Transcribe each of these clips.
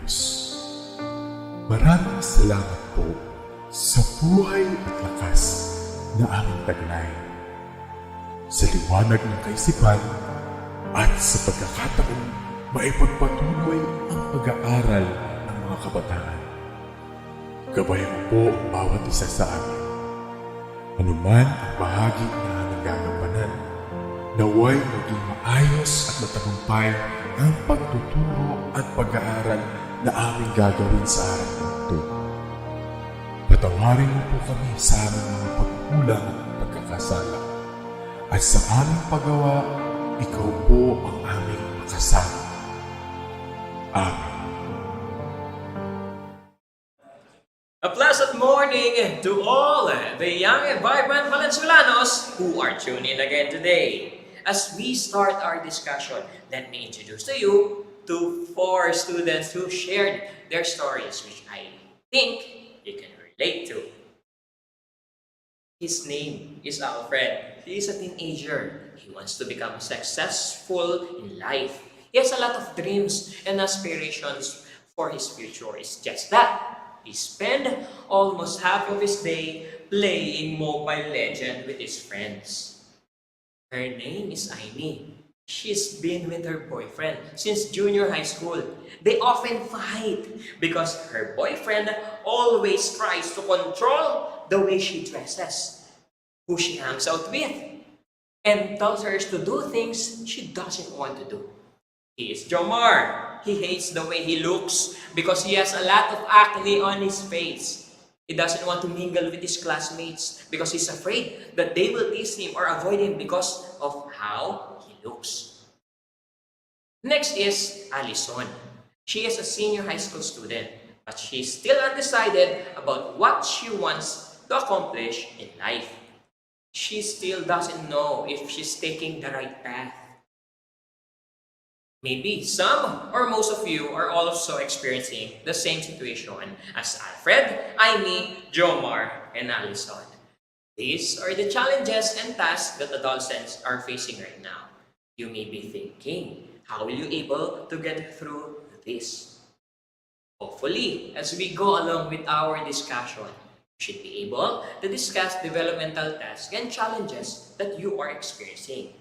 Diyos. Maraming salamat po sa buhay at lakas na aming taglay, sa liwanag ng kaisipan at sa pagkakataong maipagpatuloy ang pag-aaral ng mga kabataan. Gabayan mo po ang bawat isa sa amin. Anuman ang bahagi na nagagampanan, naway maging maayos at matagumpay ang pagtuturo at pag-aaral na aming gagawin sa araw na ito. Patawarin mo po kami sa aming mga pagkulang at pagkakasala. At sa aming paggawa, ikaw po ang aming makasama. Amen. A pleasant morning to all the young and vibrant Valenzuelanos who are tuning in again today. As we start our discussion, let me introduce to you to 4 students who shared their stories, which I think you can relate to. His name is Alfred. He is a teenager. He wants to become successful in life. He has a lot of dreams and aspirations for his future. It's just that he spent almost half of his day playing Mobile Legends with his friends. Her name is Aimee. She's been with her boyfriend since junior high school. They often fight because her boyfriend always tries to control the way she dresses, who she hangs out with, and tells her to do things she doesn't want to do. He is Jomar. He hates the way he looks because he has a lot of acne on his face. He doesn't want to mingle with his classmates because he's afraid that they will tease him or avoid him because of how he looks. Next is Allison. She is a senior high school student, but she's still undecided about what she wants to accomplish in life. She still doesn't know if she's taking the right path. Maybe some or most of you are also experiencing the same situation as Alfred, Aimee, Jomar, and Allison. These are the challenges and tasks that adolescents are facing right now. You may be thinking, how will you able to get through this? Hopefully, as we go along with our discussion, you should be able to discuss developmental tasks and challenges that you are experiencing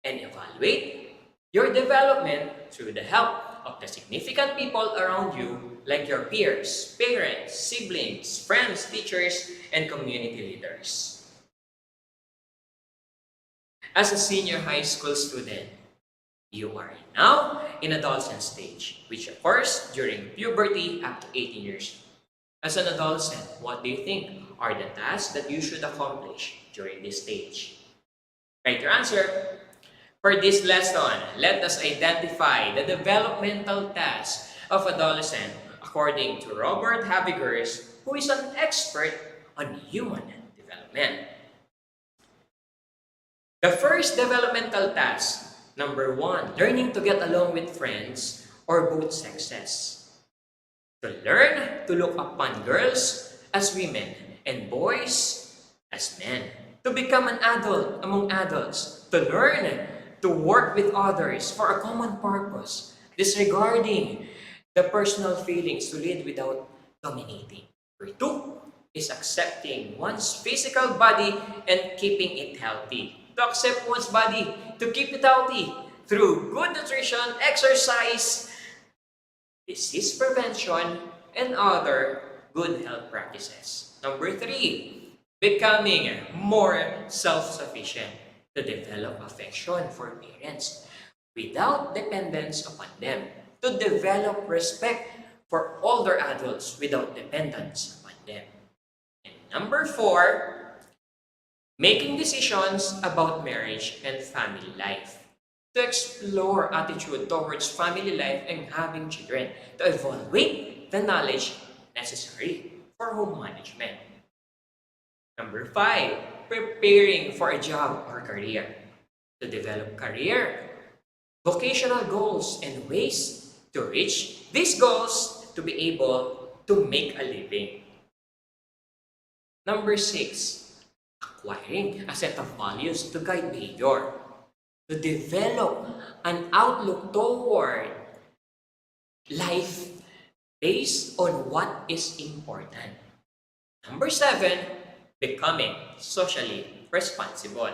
and evaluate your development through the help of the significant people around you like your peers, parents, siblings, friends, teachers, and community leaders. As a senior high school student, you are now in adolescent stage, which occurs during puberty up to 18 years. As an adolescent, what do you think are the tasks that you should accomplish during this stage? Write your answer. For this lesson, let us identify the developmental tasks of adolescent according to Robert Habigers, who is an expert on human development. The first developmental task, number 1, learning to get along with friends or both sexes. To learn to look upon girls as women and boys as men. To become an adult among adults. To learn to work with others for a common purpose, disregarding the personal feelings to lead without dominating. Number 2 is accepting one's physical body and keeping it healthy. To accept one's body, to keep it healthy through good nutrition, exercise, disease prevention, and other good health practices. Number 3, becoming more self-sufficient. To develop affection for parents without dependence upon them. To develop respect for older adults without dependence upon them. And number 4, making decisions about marriage and family life. To explore attitude towards family life and having children. To evaluate the knowledge necessary for home management. Number 5, preparing for a job or career. To develop career, vocational goals, and ways to reach these goals to be able to make a living. Number 6, acquiring a set of values to guide behavior. To develop an outlook toward life based on what is important. Number 7, becoming socially responsible.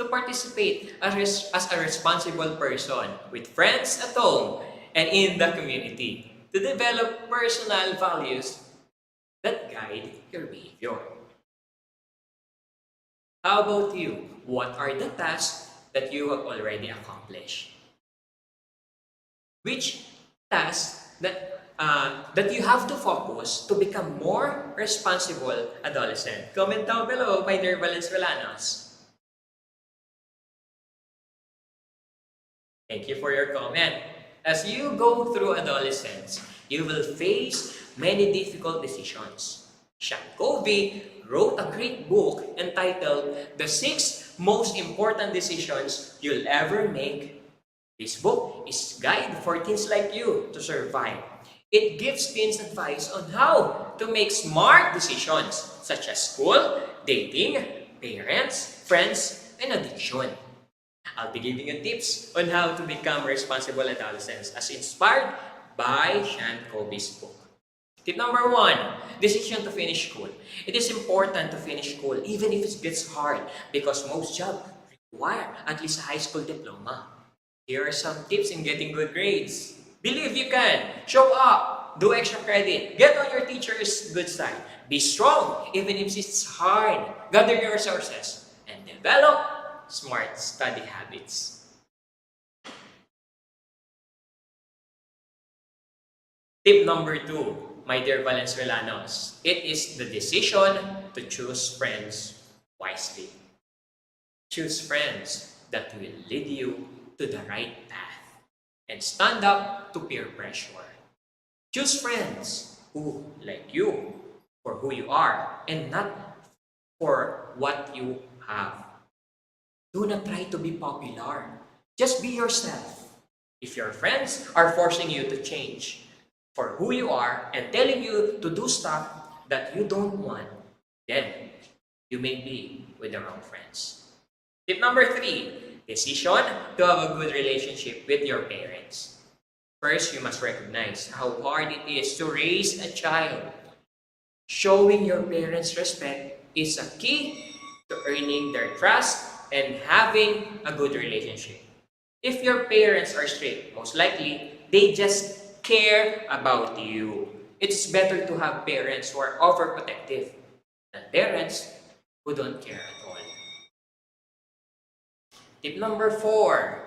To participate as a responsible person with friends at home and in the community. To develop personal values that guide your behavior. How about you? What are the tasks that you have already accomplished? Which tasks that you have to focus to become more responsible adolescent? Comment down below, my dear Valenzuelanos. Thank you for your comment. As you go through adolescence, you will face many difficult decisions. Sean Covey wrote a great book entitled The 6 Most Important Decisions You'll Ever Make. This book is a guide for teens like you to survive. It gives teens advice on how to make smart decisions such as school, dating, parents, friends, and addiction. I'll be giving you tips on how to become responsible adolescents as inspired by Sean Covey's book. Tip number 1, decision to finish school. It is important to finish school even if it gets hard because most jobs require at least a high school diploma. Here are some tips in getting good grades. Believe you can. Show up. Do extra credit. Get on your teacher's good side. Be strong even if it's hard. Gather your resources and develop smart study habits. Tip number 2, my dear Valenzuelanos, it is the decision to choose friends wisely. Choose friends that will lead you to the right path and stand up to peer pressure. Choose friends who like you for who you are and not for what you have. Do not try to be popular. Just be yourself. If your friends are forcing you to change for who you are and telling you to do stuff that you don't want, then you may be with the wrong friends. Tip number 3, decision to have a good relationship with your parents. First, you must recognize how hard it is to raise a child. Showing your parents respect is a key to earning their trust and having a good relationship. If your parents are strict, most likely, they just care about you. It's better to have parents who are overprotective than parents who don't care at all. Tip number 4,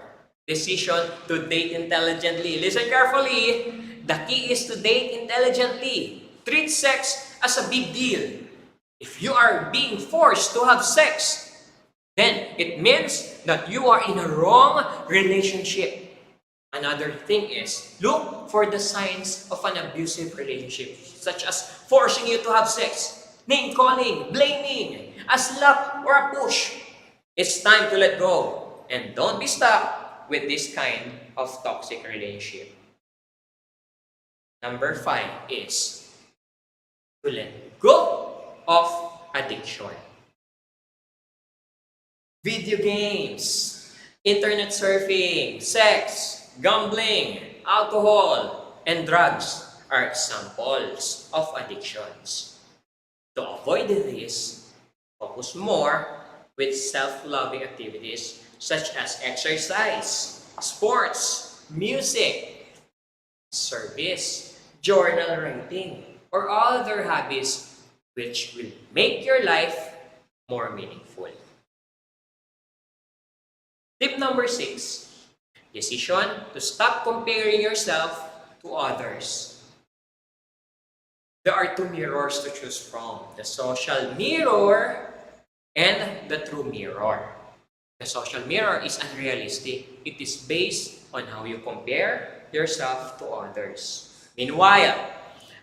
decision to date intelligently. Listen carefully. The key is to date intelligently. Treat sex as a big deal. If you are being forced to have sex, then it means that you are in a wrong relationship. Another thing is, look for the signs of an abusive relationship, such as forcing you to have sex, name-calling, blaming, a slap or a push. It's time to let go and don't be stuck with this kind of toxic relationship. Number 5 is to let go of addiction. Video games, internet surfing, sex, gambling, alcohol, and drugs are examples of addictions. To avoid this, focus more with self-loving activities such as exercise, sports, music, service, journal writing, or other hobbies which will make your life more meaningful. Tip number 6, decision to stop comparing yourself to others. There are 2 mirrors to choose from, the social mirror and the true mirror. The social mirror is unrealistic. It is based on how you compare yourself to others. Meanwhile,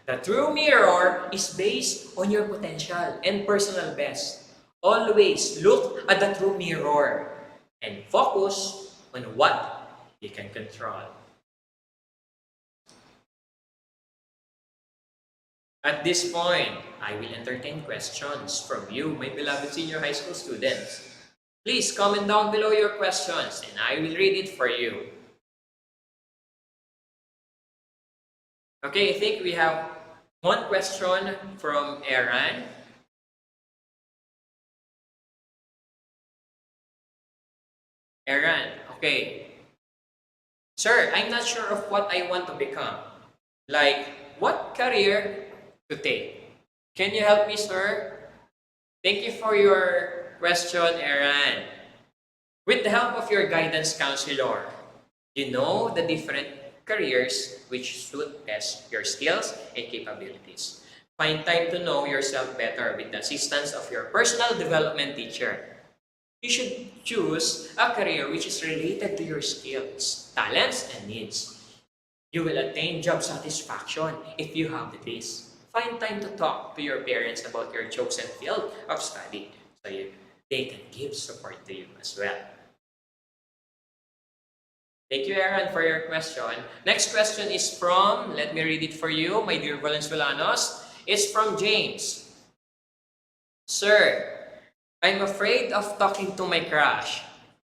the true mirror is based on your potential and personal best. Always look at the true mirror and focus on what you can control. At this point, I will entertain questions from you, my beloved senior high school students. Please comment down below your questions and I will read it for you. Okay, I think we have one question from Aaron. Aaron, okay. Sir, I'm not sure of what I want to become. Like, what career to take? Can you help me, sir? Thank you for your question, Aaron. With the help of your guidance counselor, you know the different careers which suit best your skills and capabilities. Find time to know yourself better with the assistance of your personal development teacher. You should choose a career which is related to your skills, talents, and needs. You will attain job satisfaction if you have this. Find time to talk to your parents about your chosen field of study so they can give support to you as well. Thank you, Aaron, for your question. Next question is from, let me read it for you, my dear Valenzuelanos. It's from James. Sir, I'm afraid of talking to my crush.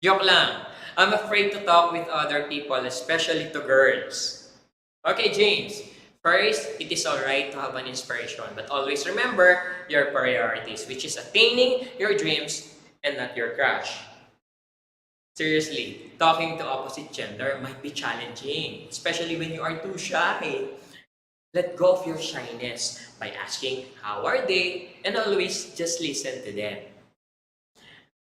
Joke lang. I'm afraid to talk with other people, especially to girls. Okay, James. First, it is alright to have an inspiration, but always remember your priorities, which is attaining your dreams and not your crush. Seriously, talking to opposite gender might be challenging, especially when you are too shy. Let go of your shyness by asking how are they and always just listen to them.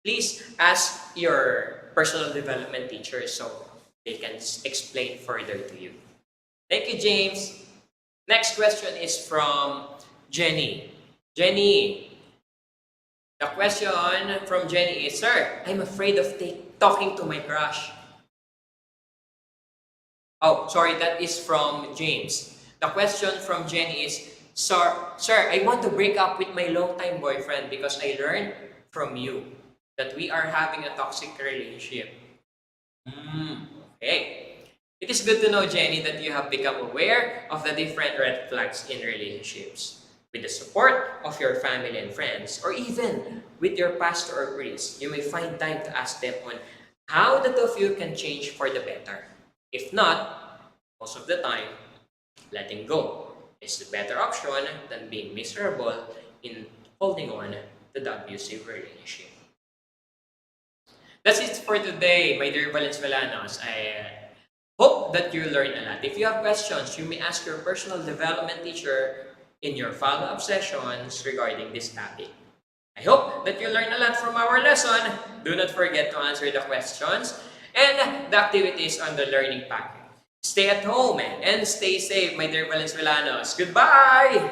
Please ask your personal development teacher so they can explain further to you. Thank you, James. Next question is from Jenny. Jenny, the question from Jenny is, Sir, I'm afraid of talking to my crush. Oh, sorry, that is from James. The question from Jenny is, Sir, I want to break up with my longtime boyfriend because I learned from you that we are having a toxic relationship. Okay. It is good to know, Jenny, that you have become aware of the different red flags in relationships. With the support of your family and friends, or even with your pastor or priest, you may find time to ask them on how the two of you can change for the better. If not, most of the time, letting go is the better option than being miserable in holding on to the abusive relationship. That's it for today, my dear Valenzuelanos. I hope that you learned a lot. If you have questions, you may ask your personal development teacher in your follow-up sessions regarding this topic. I hope that you learned a lot from our lesson. Do not forget to answer the questions and the activities on the learning packet. Stay at home and stay safe, my dear Valenzuelanos. Goodbye!